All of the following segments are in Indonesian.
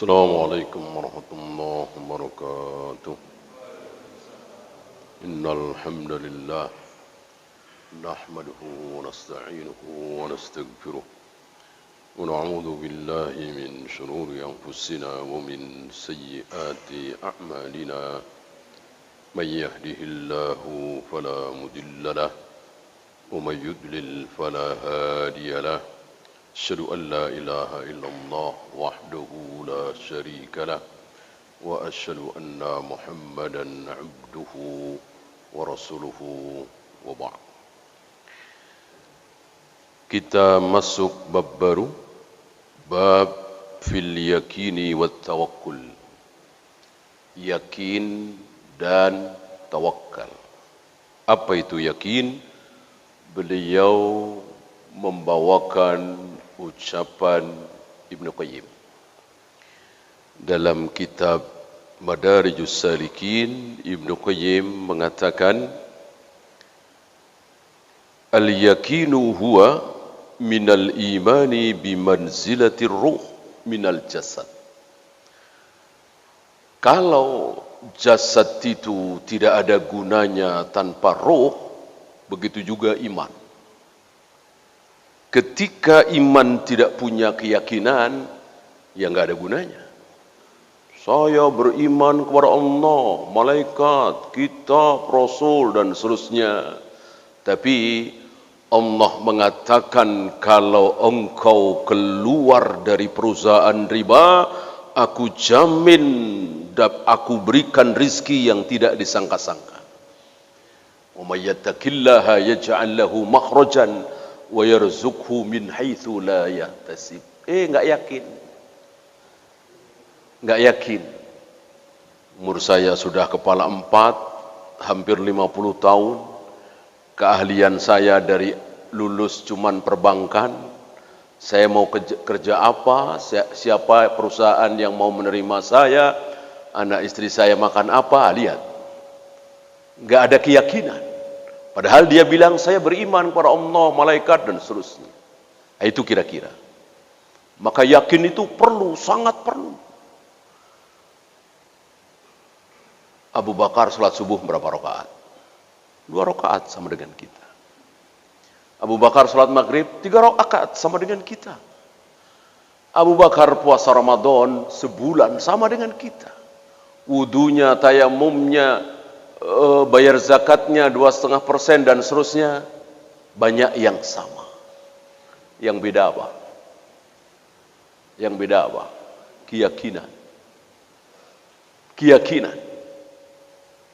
السلام عليكم ورحمة الله وبركاته. إن الحمد لله نحمده ونستعينه ونستغفره ونعوذ بالله من شرور أنفسنا ومن سيئات أعمالنا. من يهده الله فلا مضل له ومن يضلل فلا هادي له. أشهد أن لا إله إلا الله وحده لا شريك له وأشهد أن محمدا عبده ورسوله وبعد. Kita masuk bab baru, bab fil yakini wat tawakkul. Yakin dan tawakal. Apa itu yakin? Beliau membawakan ucapan Ibnu Qayyim dalam kitab Madarijus Salikin. Ibnu Qayyim mengatakan, al-yakinu huwa minal imani bimanzilatir ruh minal jasad. Kalau jasad itu tidak ada gunanya tanpa ruh, begitu juga iman. Ketika iman tidak punya keyakinan, ya nggak ada gunanya. Saya beriman kepada Allah, malaikat, kitab, rasul dan seterusnya. Tapi Allah mengatakan, kalau engkau keluar dari perusahaan riba, aku jamin dan aku berikan rizki yang tidak disangka-sangka. Wa may yattaqillaha yaj'al lahu makhrajan wa yarzuqhu min haitsu la yahtasib. Enggak yakin. Umur saya sudah kepala 4, hampir 50 tahun. Keahlian saya dari lulus cuman perbankan. Saya mau kerja apa, siapa perusahaan yang mau menerima saya, anak istri saya makan apa, lihat. Enggak ada keyakinan. Padahal dia bilang, saya beriman kepada Allah, malaikat, dan seterusnya. Itu kira-kira. Maka yakin itu perlu, sangat perlu. Abu Bakar salat subuh berapa rakaat? 2 rakaat sama dengan kita. Abu Bakar salat maghrib 3 rakaat sama dengan kita. Abu Bakar puasa Ramadan sebulan sama dengan kita. Wudunya, tayamumnya, bayar zakatnya 2,5% dan seterusnya, banyak yang sama. Yang beda apa? Keyakinan.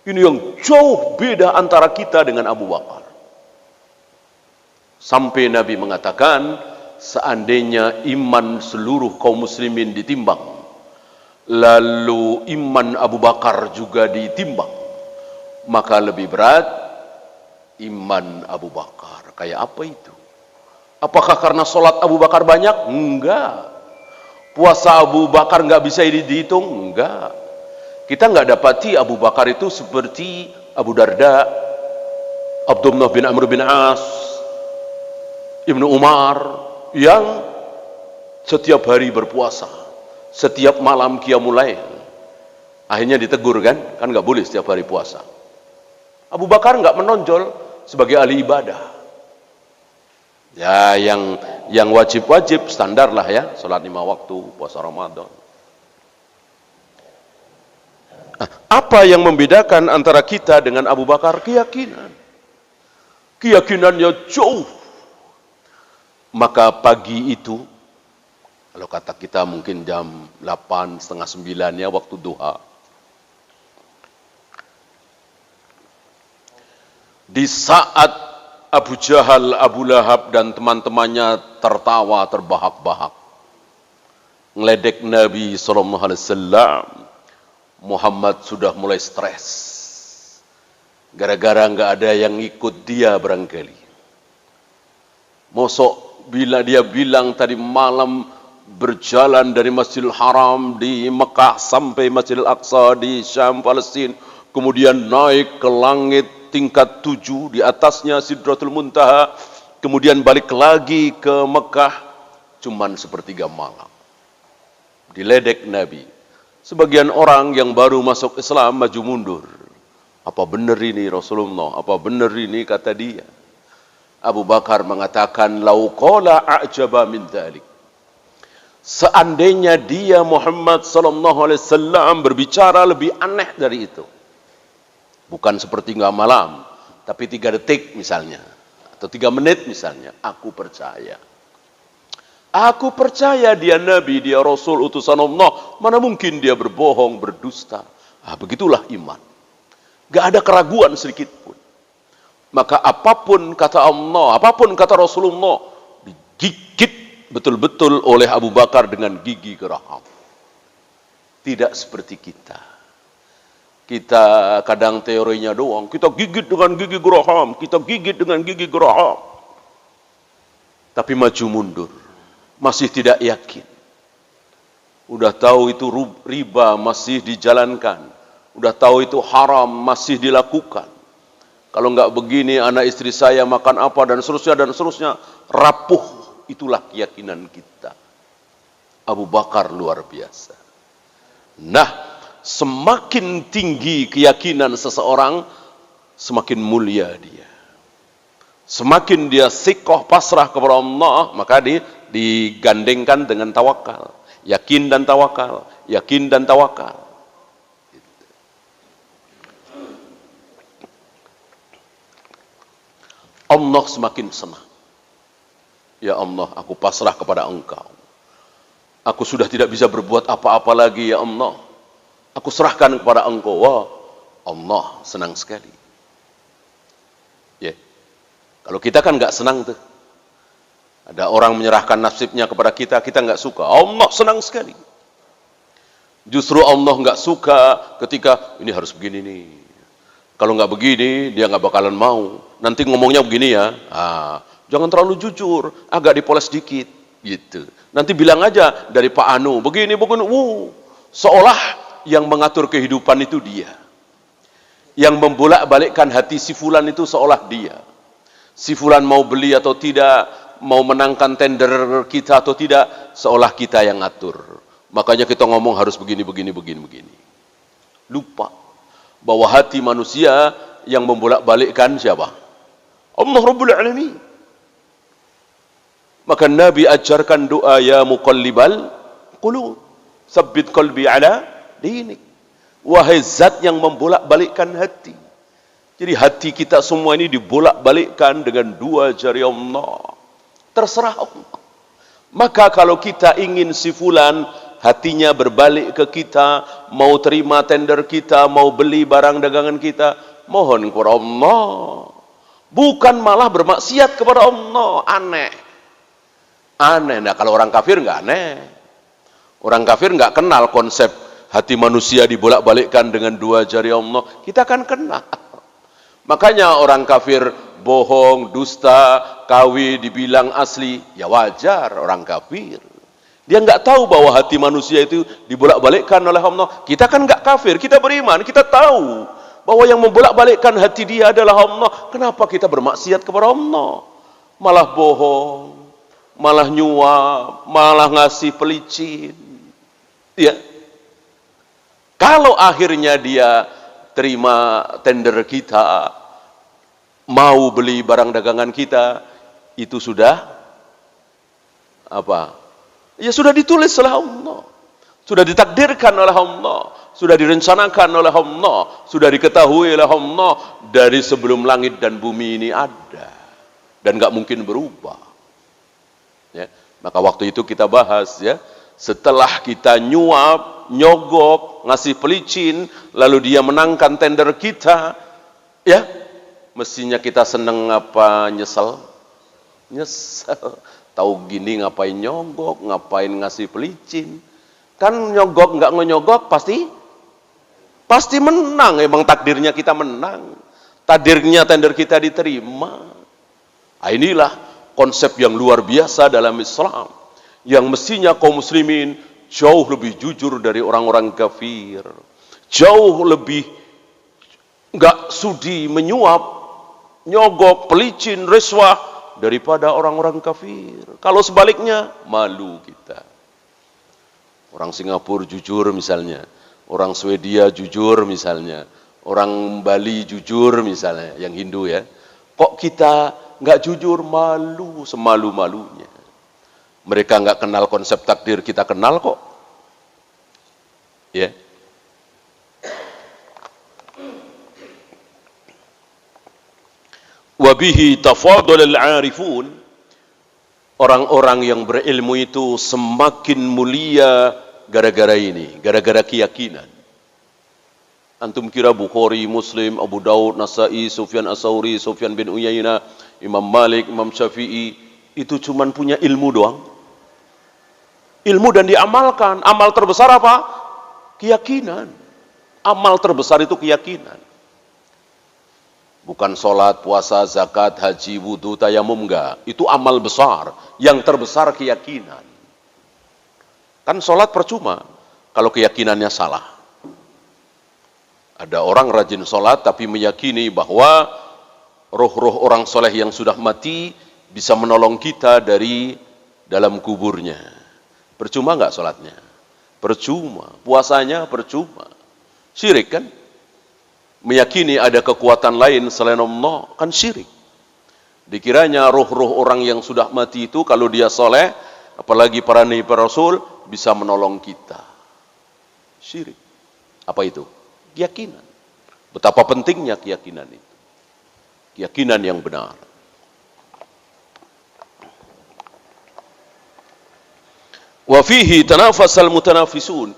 Ini yang jauh beda antara kita dengan Abu Bakar. Sampai Nabi mengatakan, seandainya iman seluruh kaum muslimin ditimbang, lalu iman Abu Bakar juga ditimbang, maka lebih berat iman Abu Bakar. Kayak apa itu? Apakah karena sholat Abu Bakar banyak? Enggak. Puasa Abu Bakar enggak bisa dihitung? Enggak. Kita enggak dapati Abu Bakar itu seperti Abu Darda, Abdullah bin Amr bin As, Ibnu Umar, yang setiap hari berpuasa, setiap malam qiyamul lail. Akhirnya ditegur kan enggak boleh setiap hari puasa. Abu Bakar enggak menonjol sebagai ahli ibadah. Ya, yang wajib-wajib standar lah ya, salat 5 waktu, puasa Ramadan. Apa yang membedakan antara kita dengan Abu Bakar? Keyakinan. Keyakinannya jauh. Maka pagi itu, kalau kata kita mungkin jam 8, setengah 9 ya, waktu duha. Di saat Abu Jahal, Abu Lahab dan teman-temannya tertawa terbahak-bahak, ngeledek Nabi SAW, Muhammad sudah mulai stres. Gara-gara nggak ada yang ikut dia barangkali. Mosok bila dia bilang tadi malam berjalan dari Masjidil Haram di Mekah sampai Masjidil Aqsa di Syam, Palestina, kemudian naik ke langit tingkat 7, di atasnya Sidratul Muntaha, kemudian balik lagi ke Mekah, cuman sepertiga malam. diledek Nabi. Sebagian orang yang baru masuk Islam maju mundur. Apa benar ini Rasulullah? Apa benar ini kata dia? Abu Bakar mengatakan, "Lau qala a'jaba min dzalik." Seandainya dia Muhammad sallallahu alaihi wasallam berbicara lebih aneh dari itu. Bukan sepertiga malam, tapi 3 detik misalnya, atau 3 menit misalnya, aku percaya. Aku percaya dia Nabi, dia Rasul, utusan Allah. Mana mungkin dia berbohong, berdusta. Begitulah iman. Gak ada keraguan sedikit pun. Maka apapun kata Allah, apapun kata Rasulullah, digigit betul-betul oleh Abu Bakar dengan gigi geraham. Tidak seperti kita. Kita kadang teorinya doang, kita gigit dengan gigi geraham, kita gigit dengan gigi geraham. Tapi maju mundur, masih tidak yakin. Udah tahu itu riba, masih dijalankan. Udah tahu itu haram, masih dilakukan. Kalau nggak begini, anak istri saya makan apa, dan seterusnya, rapuh. Itulah keyakinan kita. Abu Bakar luar biasa. Nah, semakin tinggi keyakinan seseorang, semakin mulia dia. Semakin dia sikoh pasrah kepada Allah, maka digandengkan dengan tawakal. Yakin dan tawakal, yakin dan tawakal. Allah semakin senang. Ya Allah, aku pasrah kepada Engkau. Aku sudah tidak bisa berbuat apa-apa lagi, ya Allah. Aku serahkan kepada Engkau. Wah, Allah senang sekali. Ya. Kalau kita kan nggak senang tuh. Ada orang menyerahkan nasibnya kepada kita, kita nggak suka. Allah senang sekali. Justru Allah nggak suka ketika ini harus begini nih. Kalau nggak begini, dia nggak bakalan mau. Nanti ngomongnya begini ya. Jangan terlalu jujur, agak dipoles dikit, gitu. Nanti bilang aja dari Pak Anu, begini. Seolah yang mengatur kehidupan itu dia. Yang membolak-balikkan hati si fulan itu seolah dia. Si fulan mau beli atau tidak, mau menangkan tender kita atau tidak, seolah kita yang ngatur. Makanya kita ngomong harus begini. Lupa bahwa hati manusia yang membolak-balikkan siapa? Allah Rabbul Alamin. Maka Nabi ajarkan doa, ya muqallibal qulub, tsabbit qalbi ala dinik. Wahai zat yang membolak-balikkan hati. Jadi hati kita semua ini dibolak-balikkan dengan 2 jari Allah. Terserah Allah. Maka kalau kita ingin si fulan hatinya berbalik ke kita, mau terima tender kita, mau beli barang dagangan kita, mohon kepada Allah. Bukan malah bermaksiat kepada Allah. Aneh. Nah, kalau orang kafir nggak aneh. Orang kafir nggak kenal konsep hati manusia dibolak-balikkan dengan 2 jari Allah. Kita kan kenal. Makanya orang kafir bohong, dusta, kawi dibilang asli, ya wajar orang kafir. Dia nggak tahu bahwa hati manusia itu dibolak-balikkan oleh Allah. Kita kan nggak kafir, kita beriman, kita tahu bahwa yang membolak-balikkan hati dia adalah Allah. Kenapa kita bermaksiat kepada Allah? Malah bohong, malah nyuap, malah ngasih pelicin. Ya. Kalau akhirnya dia terima tender kita, mau beli barang dagangan kita, itu sudah apa? Ya sudah ditulis oleh Allah. Sudah ditakdirkan oleh Allah. Sudah direncanakan oleh Allah. Sudah diketahui oleh Allah. Dari sebelum langit dan bumi ini ada. Dan gak mungkin berubah. Ya. Maka waktu itu kita bahas ya. Setelah kita nyuap, nyogok, ngasih pelicin, lalu dia menangkan tender kita. Ya. Mestinya kita seneng apa nyesel? Nyesel. Tahu gini ngapain nyogok, ngapain ngasih pelicin. Kan nyogok nggak nyogok pasti menang. Emang takdirnya kita menang. Takdirnya tender kita diterima. Nah, inilah konsep yang luar biasa dalam Islam. Yang mestinya kaum muslimin jauh lebih jujur dari orang-orang kafir. Jauh lebih nggak sudi menyuap, nyogok, pelicin, riswah daripada orang-orang kafir. Kalau sebaliknya, malu kita. Orang Singapura jujur misalnya, orang Swedia jujur misalnya, orang Bali jujur misalnya, yang Hindu ya. Kok kita nggak jujur, malu semalu-malunya. Mereka nggak kenal konsep takdir, kita kenal kok. Ya. Wabihi tafadhal al-arifun, orang-orang yang berilmu itu semakin mulia gara-gara ini, gara-gara keyakinan. Antum kira Bukhari, Muslim, Abu Daud, Nasai, Sufyan As-Sauri, Sufyan bin Uyainah, Imam Malik, Imam Syafi'i itu cuman punya ilmu doang? Ilmu dan diamalkan. Amal terbesar apa? Keyakinan. Amal terbesar itu keyakinan. Bukan sholat, puasa, zakat, haji, wudhu, tayamum, enggak. Itu amal besar. Yang terbesar keyakinan. Kan sholat percuma kalau keyakinannya salah. Ada orang rajin sholat tapi meyakini bahwa roh-roh orang soleh yang sudah mati bisa menolong kita dari dalam kuburnya. Percuma enggak sholatnya? Percuma. Puasanya percuma. Syirik kan? Meyakini ada kekuatan lain selain Allah, kan syirik. Dikiranya roh-roh orang yang sudah mati itu kalau dia soleh, apalagi para nabi para rasul, bisa menolong kita. Syirik. Apa itu? Keyakinan. Betapa pentingnya keyakinan itu. Keyakinan yang benar. Wa fihi tanafasal mutanafisun.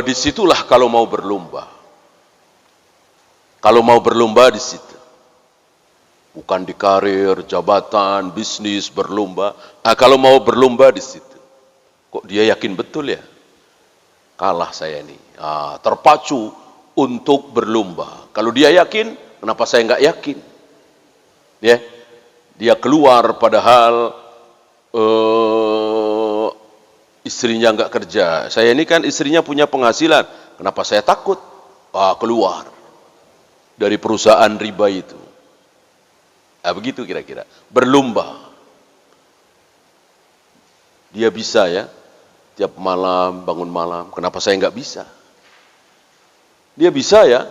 Disitulah kalau mau berlomba. Kalau mau berlomba di situ. Bukan di karir, jabatan, bisnis, berlomba. Kalau mau berlomba di situ. Kok dia yakin betul ya? Kalah saya ini. Terpacu untuk berlomba. Kalau dia yakin, kenapa saya nggak yakin? Ya, dia keluar padahal istrinya nggak kerja. Saya ini kan istrinya punya penghasilan. Kenapa saya takut? Keluar dari perusahaan riba itu. Begitu kira-kira. Berlomba. Dia bisa ya, tiap malam, bangun malam. Kenapa saya nggak bisa? Dia bisa ya,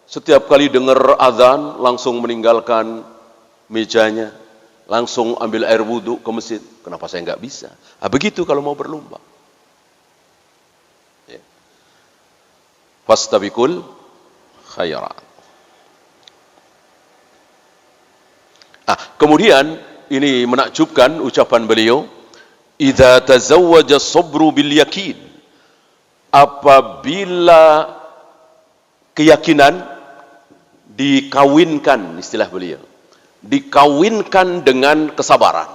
setiap kali dengar azan, langsung meninggalkan mejanya, langsung ambil air wudhu ke masjid. Kenapa saya nggak bisa? Begitu kalau mau berlomba. Ya. Fastabiqul khairat. Kemudian ini menakjubkan ucapan beliau, idza tazawwaja sabru bil yakin. Apabila keyakinan dikawinkan, istilah beliau, dikawinkan dengan kesabaran.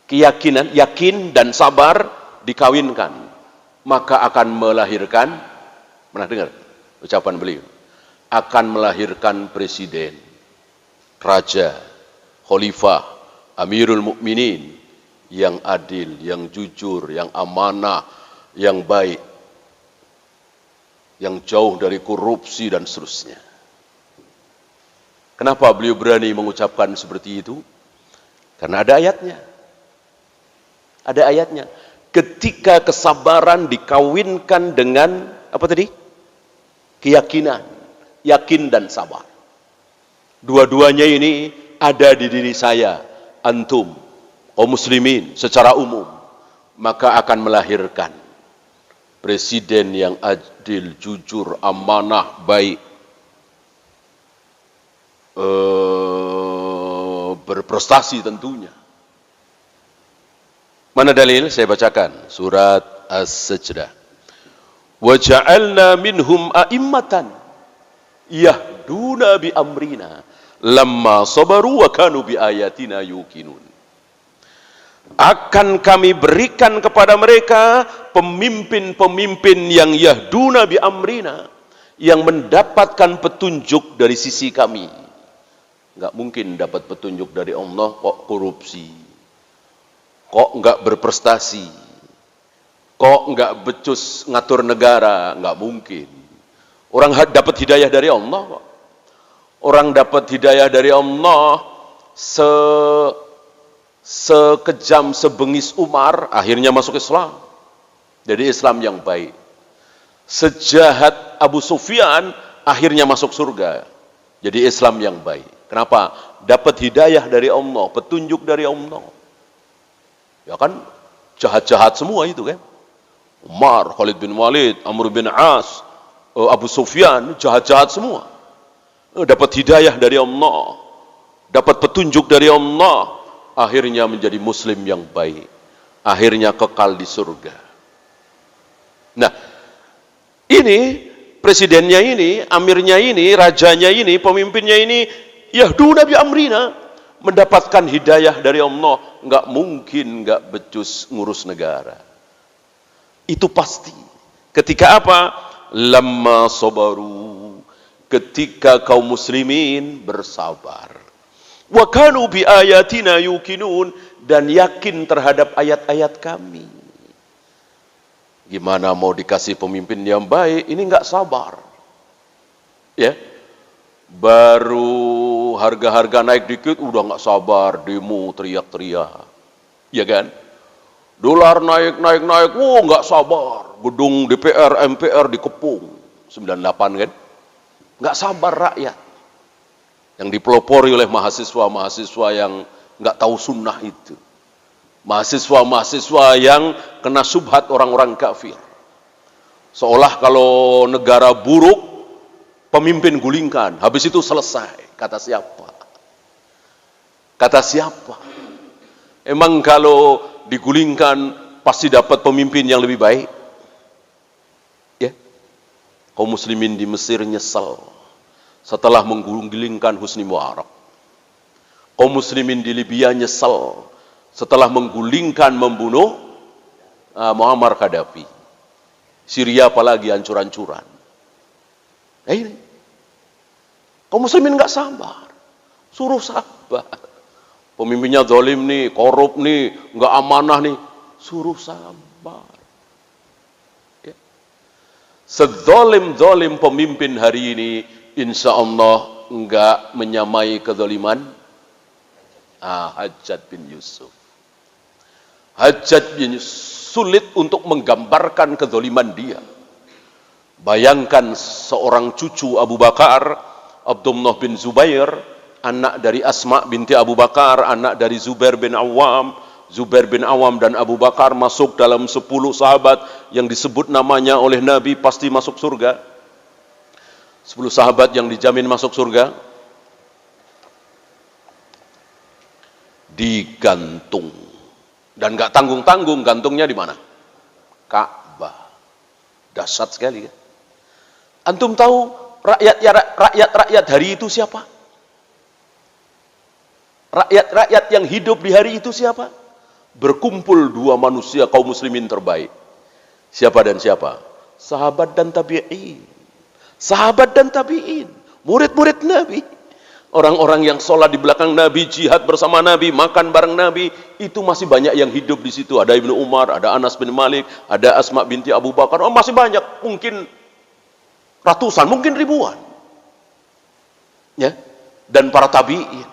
Keyakinan, yakin dan sabar dikawinkan, maka akan melahirkan, pernah dengar ucapan beliau, akan melahirkan presiden, raja, khalifah, amirul mukminin yang adil, yang jujur, yang amanah, yang baik, yang jauh dari korupsi dan seterusnya. Kenapa beliau berani mengucapkan seperti itu? Karena ada ayatnya. Ada ayatnya. Ketika kesabaran dikawinkan dengan apa tadi? Keyakinan, yakin dan sabar. Dua-duanya ini ada di diri saya, antum, kaum muslimin secara umum, maka akan melahirkan presiden yang adil, jujur, amanah, baik, berprestasi tentunya. Mana dalil? Saya bacakan surat As-Sajdah. Wa ja'alna minhum a'immatan yahduna bi amrina lamma sabaru wa kanu bi ayatina yuqinun. Akan kami berikan kepada mereka pemimpin-pemimpin yang yahduna bi amrina, yang mendapatkan petunjuk dari sisi kami. Enggak mungkin dapat petunjuk dari Allah kok korupsi, kok enggak berprestasi, kok enggak becus ngatur negara, enggak mungkin. Orang dapat hidayah dari Allah kok. Orang dapat hidayah dari Allah sekejam sebengis Umar, akhirnya masuk Islam. Jadi Islam yang baik. Sejahat Abu Sufyan, akhirnya masuk surga. Jadi Islam yang baik. Kenapa? Dapat hidayah dari Allah, petunjuk dari Allah. Ya kan, jahat-jahat semua itu kan. Umar, Khalid bin Walid, Amr bin As, Abu Sufyan, jahat-jahat semua. Dapat hidayah dari Allah, dapat petunjuk dari Allah, akhirnya menjadi muslim yang baik. Akhirnya kekal di surga. Nah, ini presidennya ini, amirnya ini, rajanya ini, pemimpinnya ini, Yahduna bi amrina, mendapatkan hidayah dari Allah. Enggak mungkin enggak becus ngurus negara. Itu pasti. Ketika apa? Lamma sabaru, ketika kaum muslimin bersabar. Wa kanu bi ayatina yuqinun, dan yakin terhadap ayat-ayat kami. Gimana mau dikasih pemimpin yang baik, ini enggak sabar. Ya. Baru harga-harga naik dikit udah enggak sabar, demo teriak-teriak. Ya kan? Dolar naik, enggak sabar. Gedung DPR, MPR dikepung. 98 kan? Enggak sabar rakyat. Yang dipelopori oleh mahasiswa-mahasiswa yang enggak tahu sunnah itu. Mahasiswa-mahasiswa yang kena subhat orang-orang kafir. Seolah kalau negara buruk, pemimpin gulingkan. Habis itu selesai. Kata siapa? Kata siapa? Emang kalau digulingkan pasti dapat pemimpin yang lebih baik? Ya. Kaum muslimin di Mesir nyesal setelah menggulingkan Husni Mubarak. Kaum muslimin di Libya nyesal setelah menggulingkan, membunuh Muammar Gaddafi. Syria apalagi hancur-hancuran. Nah ini. Kaum muslimin enggak sabar. Suruh sabar. Pemimpinnya zalim nih, korup nih, enggak amanah nih. Suruh sabar. Ya. Sezalim-zalim pemimpin hari ini, insya Allah enggak menyamai kezaliman Hajjaj bin Yusuf. Hajjaj bin Yusuf sulit untuk menggambarkan kezaliman dia. Bayangkan seorang cucu Abu Bakar, Abdullah bin Zubair, anak dari Asma binti Abu Bakar, anak dari Zubair bin Awam. Zubair bin Awam dan Abu Bakar masuk dalam 10 sahabat yang disebut namanya oleh Nabi pasti masuk surga. 10 sahabat yang dijamin masuk surga. Digantung. Dan gak tanggung-tanggung, gantungnya di mana? Ka'bah. Dahsyat sekali kan? Antum tahu rakyat hari itu siapa? Rakyat yang hidup di hari itu siapa? Berkumpul dua manusia kaum muslimin terbaik. Siapa dan siapa? Sahabat dan tabi'in. Sahabat dan tabi'in. Murid-murid Nabi. Orang-orang yang sholat di belakang Nabi, jihad bersama Nabi, makan bareng Nabi, itu masih banyak yang hidup di situ. Ada Ibnu Umar, ada Anas bin Malik, ada Asma binti Abu Bakar. Oh, masih banyak, mungkin ratusan, mungkin ribuan. Ya, dan para tabi'in.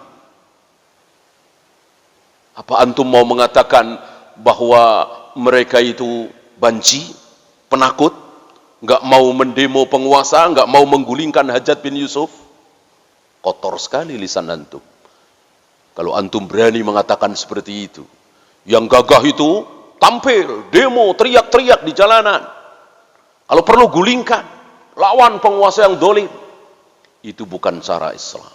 Apa antum mau mengatakan bahwa mereka itu banci, penakut, nggak mau mendemo penguasa, nggak mau menggulingkan Hajjaj bin Yusuf? Kotor sekali lisan antum. Kalau antum berani mengatakan seperti itu. Yang gagah itu tampil, demo, teriak-teriak di jalanan. Kalau perlu gulingkan, lawan penguasa yang dolim. Itu bukan cara Islam.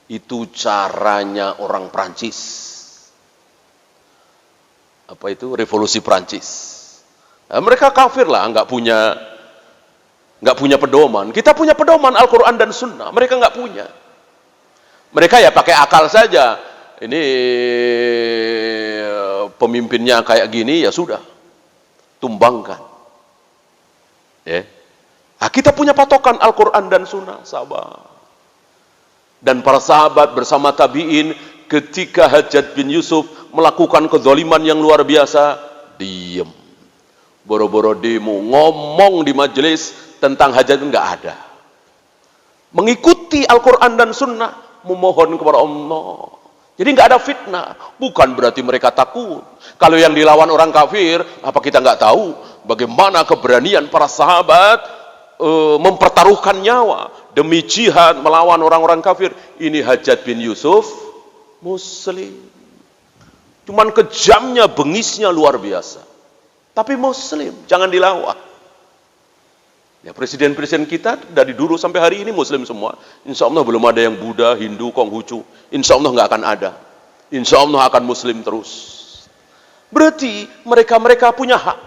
Itu caranya orang Prancis. Apa itu? Revolusi Prancis. Nah, mereka kafir lah, nggak punya pedoman. Kita punya pedoman Al-Quran dan Sunnah. Mereka nggak punya. Mereka ya pakai akal saja. Ini pemimpinnya kayak gini, ya sudah. Tumbangkan. Ya. Nah, kita punya patokan Al-Quran dan Sunnah. Sabar. Dan para sahabat bersama tabi'in ketika Hajjaj bin Yusuf melakukan kezaliman yang luar biasa, diem. Boro-boro demo, ngomong di majelis tentang Hajjaj enggak ada. Mengikuti Al-Quran dan Sunnah, memohon kepada Allah Jadi nggak ada fitnah. Bukan berarti mereka takut. Kalau yang dilawan orang kafir, apa kita nggak tahu bagaimana keberanian para sahabat mempertaruhkan nyawa demi jihad melawan orang-orang kafir. Ini Hajjaj bin Yusuf Muslim. Cuman kejamnya, bengisnya luar biasa. Tapi Muslim, jangan dilawan. Ya, presiden-presiden kita dari dulu sampai hari ini Muslim semua. Insya Allah belum ada yang Buddha, Hindu, Konghucu. Insya Allah nggak akan ada. Insya Allah akan Muslim terus. Berarti mereka punya hak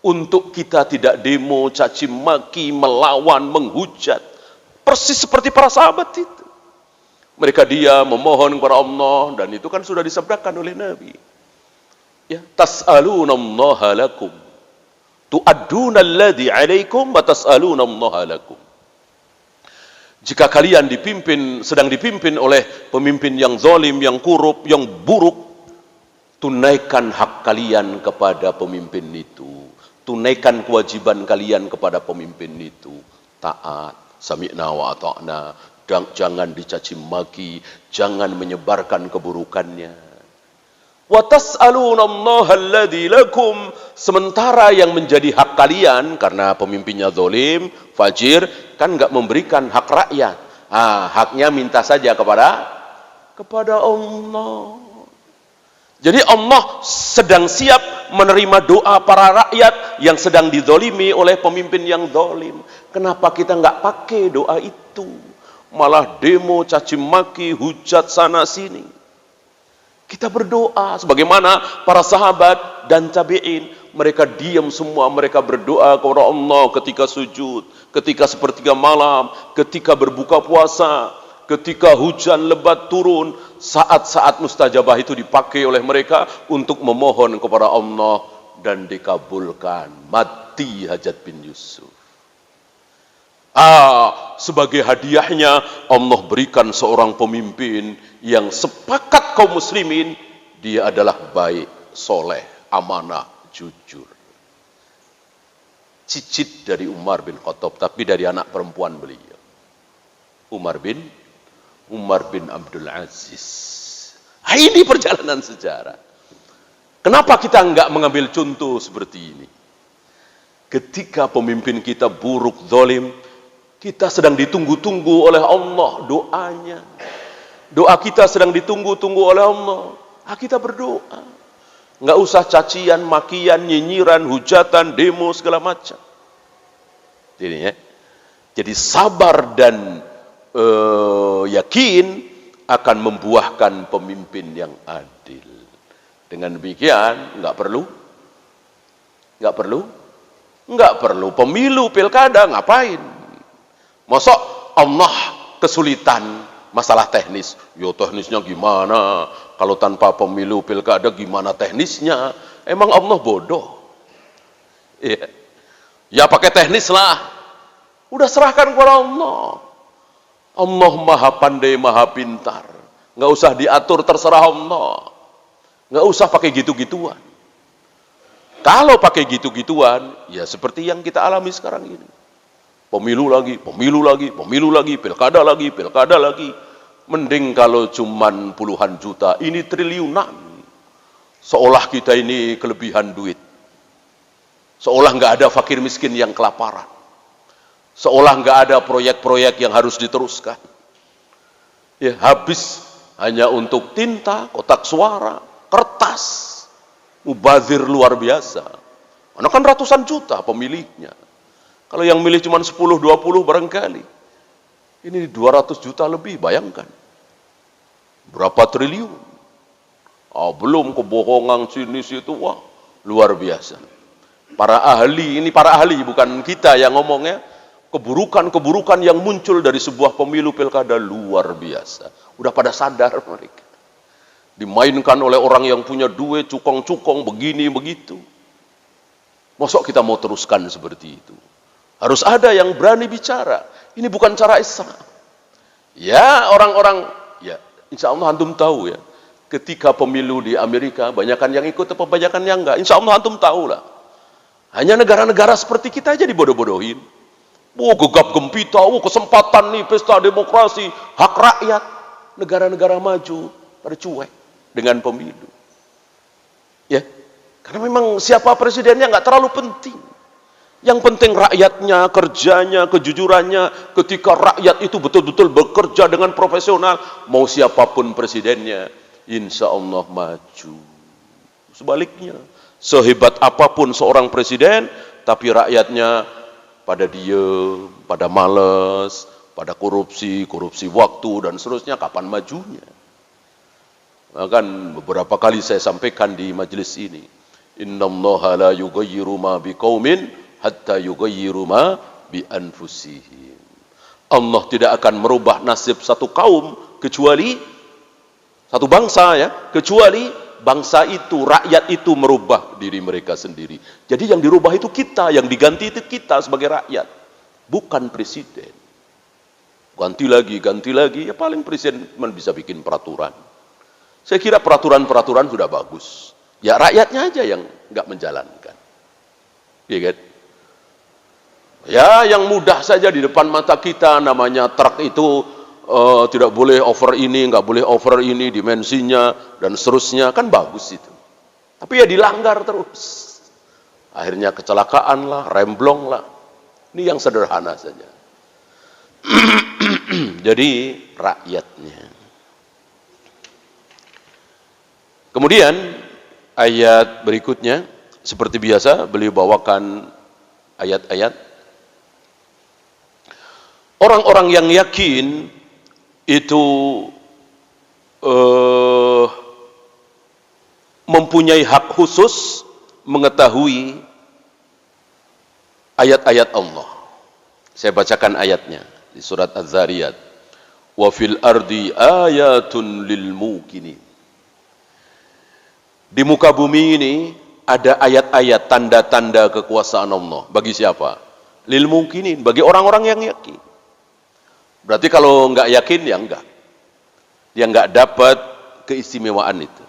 untuk kita tidak demo, caci maki, melawan, menghujat. Persis seperti para sahabat itu. Mereka dia memohon kepada Allah, dan itu kan sudah disabdakan oleh Nabi. Ya, tas'alunallaha lakum. Tu'adduna alladhi alaikum wa tas'alunallaha lakum. Jika kalian sedang dipimpin oleh pemimpin yang zalim, yang korup, yang buruk, tunaikan hak kalian kepada pemimpin itu. Tunaikan kewajiban kalian kepada pemimpin itu. Taat, sami'na wa ata'na. Jangan dicaci maki, jangan menyebarkan keburukannya. Wa tas'alunallaha alladzi lakum, sementara yang menjadi hak kalian karena pemimpinnya zalim, fajir, kan enggak memberikan hak rakyat. Haknya minta saja kepada Allah. Jadi Allah sedang siap menerima doa para rakyat yang sedang dizalimi oleh pemimpin yang zalim. Kenapa kita enggak pakai doa itu? Malah demo, caci maki, hujat sana sini. Kita berdoa sebagaimana para sahabat dan tabi'in. Mereka diam semua, mereka berdoa kepada Allah ketika sujud, ketika sepertiga malam, ketika berbuka puasa, ketika hujan lebat turun. Saat-saat mustajabah itu dipakai oleh mereka untuk memohon kepada Allah dan dikabulkan. Mati Hajjaj bin Yusuf. Sebagai hadiahnya Allah berikan seorang pemimpin yang sepakat kaum muslimin dia adalah baik, soleh, amanah, jujur. Cicit dari Umar bin Khattab, tapi dari anak perempuan beliau. Umar bin Abdul Aziz. Ini perjalanan sejarah. Kenapa kita enggak mengambil contoh seperti ini? Ketika pemimpin kita buruk, zalim, kita sedang ditunggu-tunggu oleh Allah doanya. Doa kita sedang ditunggu-tunggu oleh Allah. Kita berdoa. Nggak usah cacian, makian, nyinyiran, hujatan, demo, segala macam. Jadi sabar dan yakin akan membuahkan pemimpin yang adil. Dengan demikian, nggak perlu pemilu, pilkada, ngapain? Masa Allah kesulitan masalah teknis? Yo teknisnya gimana? Kalau tanpa pemilu pilkada gimana teknisnya? Emang Allah bodoh? Ya pakai teknis lah. Udah serahkan kepada Allah. Allah maha pandai, maha pintar. Nggak usah diatur, terserah Allah. Nggak usah pakai gitu-gituan. Kalau pakai gitu-gituan, ya seperti yang kita alami sekarang ini. Pemilu lagi, pilkada lagi. Mending kalau cuman puluhan juta, ini triliunan. Seolah kita ini kelebihan duit. Seolah nggak ada fakir miskin yang kelaparan. Seolah nggak ada proyek-proyek yang harus diteruskan. Ya, habis hanya untuk tinta, kotak suara, kertas. Mubazir luar biasa. Karena kan ratusan juta pemilihnya. Kalau yang milih cuma 10-20 barangkali. Ini 200 juta lebih, bayangkan. Berapa triliun. Belum kebohongan sini situ, wah luar biasa. Para ahli, ini para ahli bukan kita yang ngomongnya. Keburukan-keburukan yang muncul dari sebuah pemilu pilkada luar biasa. Udah pada sadar mereka. Dimainkan oleh orang yang punya duit, cukong-cukong, begini, begitu. Masa kita mau teruskan seperti itu? Harus ada yang berani bicara. Ini bukan cara Islam. Ya, orang-orang, ya, insya Allah antum tahu ya. Ketika pemilu di Amerika, banyakan yang ikut atau banyakan yang enggak. Insya Allah antum tahu lah. Hanya negara-negara seperti kita aja dibodoh-bodohin. Gegap gempita, kesempatan nih, pesta demokrasi, hak rakyat. Negara-negara maju, pada cuek dengan pemilu. Ya, karena memang siapa presidennya nggak terlalu penting. Yang penting rakyatnya, kerjanya, kejujurannya. Ketika rakyat itu betul-betul bekerja dengan profesional, mau siapapun presidennya, insya Allah maju. Sebaliknya, sehebat apapun seorang presiden, tapi rakyatnya pada diem, pada males, pada korupsi waktu dan seterusnya, kapan majunya? Kan beberapa kali saya sampaikan di majelis ini, innallaha la yughayyiru ma biqaumin hatta yughayyiru ma bi anfusihim. Allah tidak akan merubah nasib satu kaum kecuali satu bangsa, ya, kecuali bangsa itu, rakyat itu merubah diri mereka sendiri. Jadi yang dirubah itu kita, yang diganti itu kita sebagai rakyat, bukan presiden. Ganti lagi, ya paling presiden cuma bisa bikin peraturan. Saya kira peraturan-peraturan sudah bagus. Ya rakyatnya aja yang nggak menjalankan. Iya kan? Ya yang mudah saja di depan mata kita, namanya truk itu tidak boleh over ini, nggak boleh over ini dimensinya dan seterusnya, kan bagus itu. Tapi ya dilanggar terus. Akhirnya kecelakaan lah, remblong lah. Ini yang sederhana saja. Jadi rakyatnya. Kemudian ayat berikutnya, seperti biasa beliau bawakan ayat-ayat. Orang-orang yang yakin itu mempunyai hak khusus mengetahui ayat-ayat Allah. Saya bacakan ayatnya di surat Az-Zariyat. Wa fil ardi ayatun lil muqinin. Di muka bumi ini ada ayat-ayat, tanda-tanda kekuasaan Allah. Bagi siapa? Lil muqinin, bagi orang-orang yang yakin. Berarti kalau nggak yakin, ya enggak. Dia nggak dapat keistimewaan itu.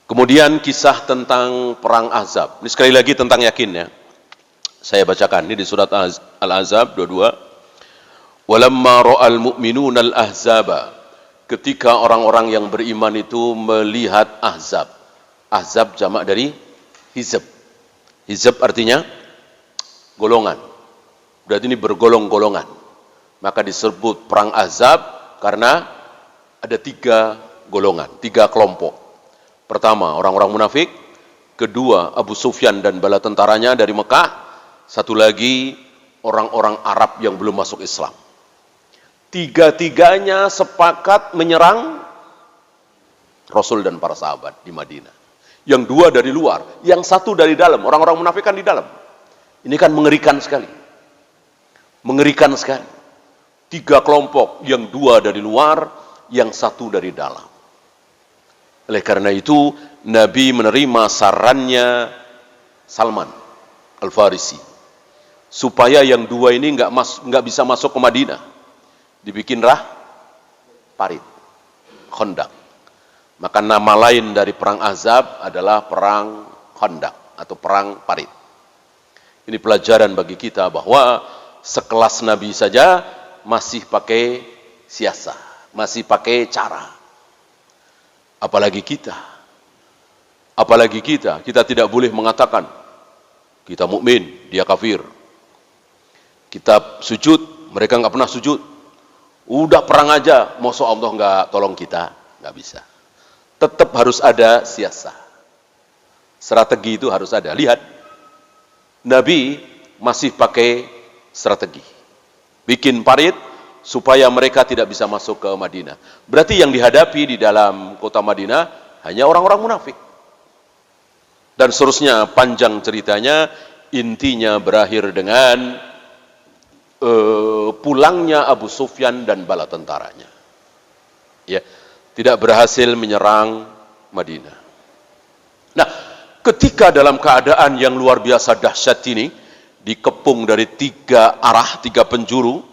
Kemudian kisah tentang perang Ahzab. Ini sekali lagi tentang yakin, ya. Saya bacakan ini di surat Al-Ahzab 22. Walamma ra'al mu'minuna al-ahzaba. Ketika orang-orang yang beriman itu melihat Ahzab. Ahzab jamak dari hizb. Hizb artinya golongan. Berarti ini bergolong-golongan. Maka disebut perang Ahzab karena ada 3 golongan, 3 kelompok. Pertama, orang-orang munafik. Kedua, Abu Sufyan dan bala tentaranya dari Mekah. Satu lagi, orang-orang Arab yang belum masuk Islam. 3-tiganya sepakat menyerang Rasul dan para sahabat di Madinah. Yang 2 dari luar, yang 1 dari dalam. Orang-orang munafik kan di dalam. Ini kan mengerikan sekali. Mengerikan sekali. 3 kelompok, yang 2 dari luar, yang 1 dari dalam. Oleh karena itu, Nabi menerima sarannya Salman Al-Farisi, supaya yang 2 ini nggak bisa masuk ke Madinah. Dibikinlah parit, Khandaq. Maka nama lain dari perang Ahzab adalah perang Khandaq atau perang parit. Ini pelajaran bagi kita bahwa sekelas Nabi saja masih pakai siasah, masih pakai cara. Apalagi kita tidak boleh mengatakan kita mukmin, dia kafir. Kita sujud, mereka nggak pernah sujud. Udah perang aja, masa Allah nggak tolong kita? Nggak bisa. Tetap harus ada siasah. Strategi itu harus ada. Lihat, Nabi masih pakai strategi. Bikin parit supaya mereka tidak bisa masuk ke Madinah. Berarti yang dihadapi di dalam kota Madinah hanya orang-orang munafik. Dan seterusnya, panjang ceritanya, intinya berakhir dengan pulangnya Abu Sufyan dan bala tentaranya. Ya, tidak berhasil menyerang Madinah. Nah, ketika dalam keadaan yang luar biasa dahsyat ini, dikepung dari 3 arah, 3 penjuru,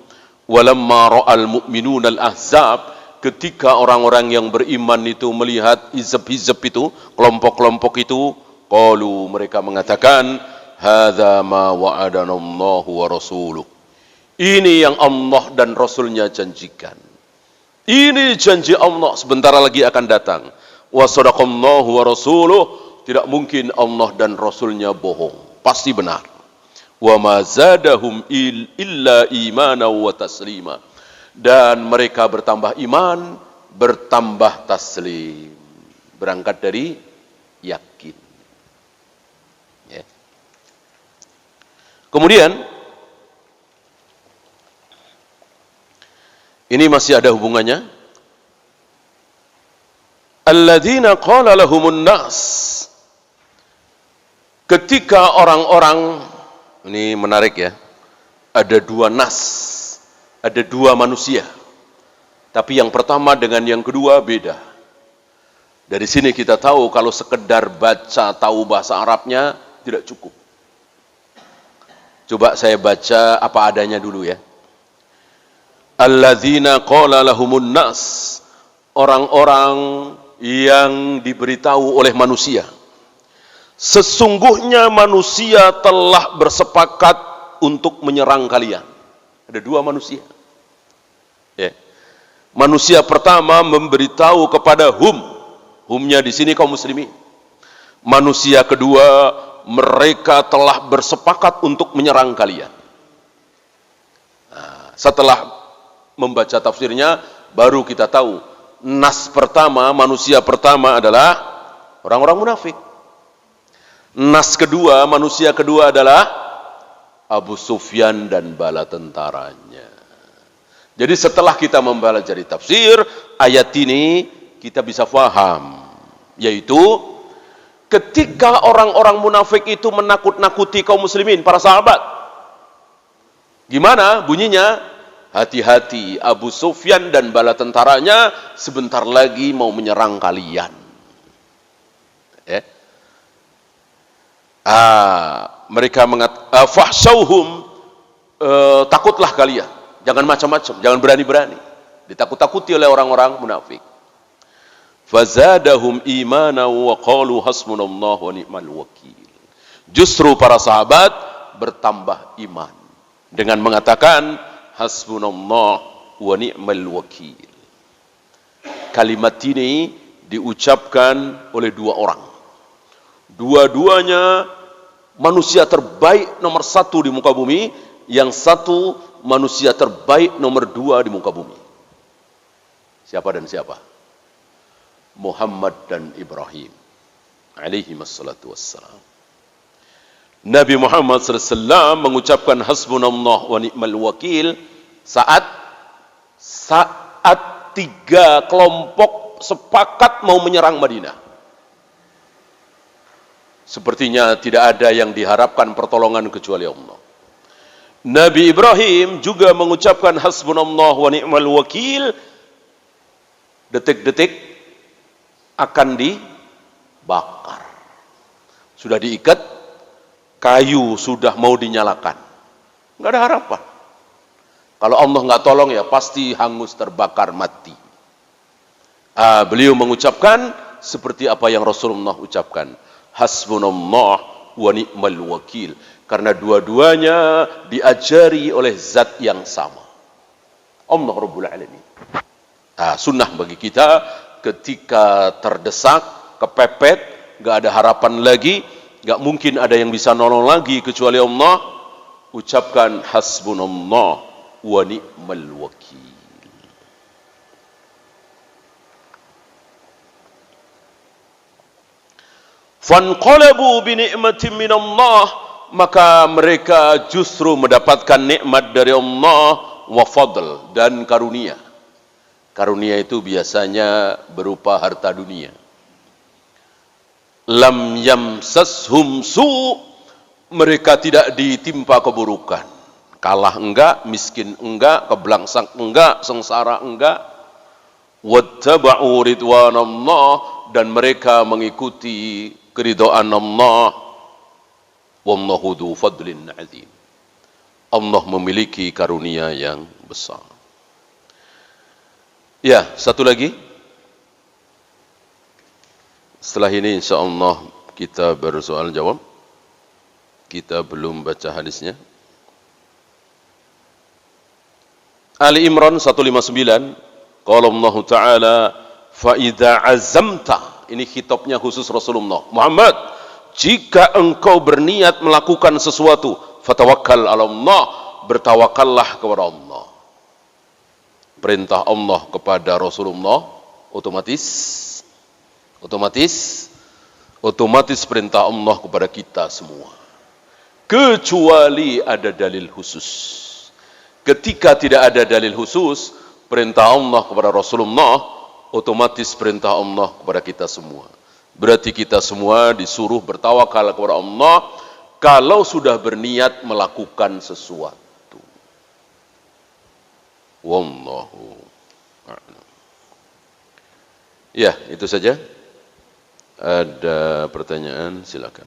walamma ra'al mu'minuna al-ahzab, ketika orang-orang yang beriman itu melihat hizb-hizb itu, kelompok-kelompok itu Qalu, mereka mengatakan, hadza ma wa'adana Allahu wa rasuluh. Ini yang Allah dan Rasulnya janjikan. Ini janji Allah sebentar lagi akan datang. Wa sadaqallahu wa rasuluh. Tidak mungkin Allah dan Rasulnya bohong. Pasti benar. Wa ma zadahum illa imana wa taslima. Dan mereka bertambah iman, bertambah taslim. Berangkat dari yakin. Ya. Kemudian ini masih ada hubungannya. Alladzina qala lahumun nas. Ketika orang-orang, ini menarik ya, ada dua nas, ada dua manusia. Tapi yang pertama dengan yang kedua beda. Dari sini kita tahu kalau sekedar baca tahu bahasa Arabnya tidak cukup. Coba saya baca apa adanya dulu ya. Alladzina qala lahumun nas, orang-orang yang diberitahu oleh manusia, sesungguhnya manusia telah bersepakat untuk menyerang kalian. Ada dua manusia. Ya. Manusia pertama memberitahu kepada humnya di sini kaum muslimin. Manusia kedua, mereka telah bersepakat untuk menyerang kalian. Nah, setelah membaca tafsirnya, baru kita tahu nas pertama, manusia pertama adalah orang-orang munafik. Nas kedua, manusia kedua adalah Abu Sufyan dan bala tentaranya. Jadi setelah kita mempelajari tafsir ayat ini, kita bisa faham, yaitu ketika orang-orang munafik itu menakut-nakuti kaum muslimin, para sahabat. Gimana bunyinya? Hati-hati, Abu Sufyan dan bala tentaranya sebentar lagi mau menyerang kalian. Mereka mengatakan, fahsyauhum, takutlah kalian. Jangan macam-macam, jangan berani-berani. Ditakut-takuti oleh orang-orang munafik. Fazadahum imana wa qalu hasbunallahu wa ni'mal wakil. Justru para sahabat bertambah iman dengan mengatakan hasbunallah wa ni'mal wakil. Kalimat ini diucapkan oleh dua orang. Dua-duanya manusia terbaik nomor satu di muka bumi, yang satu manusia terbaik nomor dua di muka bumi. Siapa dan siapa? Muhammad dan Ibrahim alaihi wassalatu wassalam. Nabi Muhammad SAW mengucapkan hasbunallah wa ni'mal wakil saat tiga kelompok sepakat mau menyerang Madinah. Sepertinya tidak ada yang diharapkan pertolongan kecuali Allah. Nabi Ibrahim juga mengucapkan hasbunallah wa ni'mal wakil. Detik-detik akan dibakar. Sudah diikat, kayu sudah mau dinyalakan. Nggak ada harapan. Kalau Allah nggak tolong ya pasti hangus, terbakar, mati. Beliau mengucapkan seperti apa yang Rasulullah ucapkan. Hasbunallah wa ni'mal wakil. Karena dua-duanya diajari oleh zat yang sama. Allah Rabbul Alamin. Sunnah bagi kita ketika terdesak, kepepet, nggak ada harapan lagi, nggak mungkin ada yang bisa nolong lagi kecuali Allah, ucapkan hasbunallah wa ni'mal wakil. Fanqalabu bi ni'matin minallah, maka mereka justru mendapatkan nikmat dari Allah, wa fadl, dan karunia. Karunia itu biasanya berupa harta dunia. Lam yamsashum su, mereka tidak ditimpa keburukan. Kalah enggak, miskin enggak, keblangsang enggak, sengsara enggak. Wattaba'u ridwanallah, dan mereka mengikuti keridhaan Allah. Wallahu dzu fadlin azim. Allah memiliki karunia yang besar. Ya, satu lagi. Setelah ini insyaallah kita bersoal jawab. Kita belum baca hadisnya. Ali Imran 159, qala Allah Ta'ala, fa idza azamta, ini khitabnya khusus Rasulullah. Muhammad, jika engkau berniat melakukan sesuatu, fatawakkal ala Allah, bertawakallah kepada Allah. Perintah Allah kepada Rasulullah otomatis perintah Allah kepada kita semua. Kecuali ada dalil khusus. Ketika tidak ada dalil khusus, perintah Allah kepada Rasulullah, otomatis perintah Allah kepada kita semua. Berarti kita semua disuruh bertawakal kepada Allah kalau sudah berniat melakukan sesuatu. Wallahu a'lam. Ya, itu saja. Ada pertanyaan, silakan.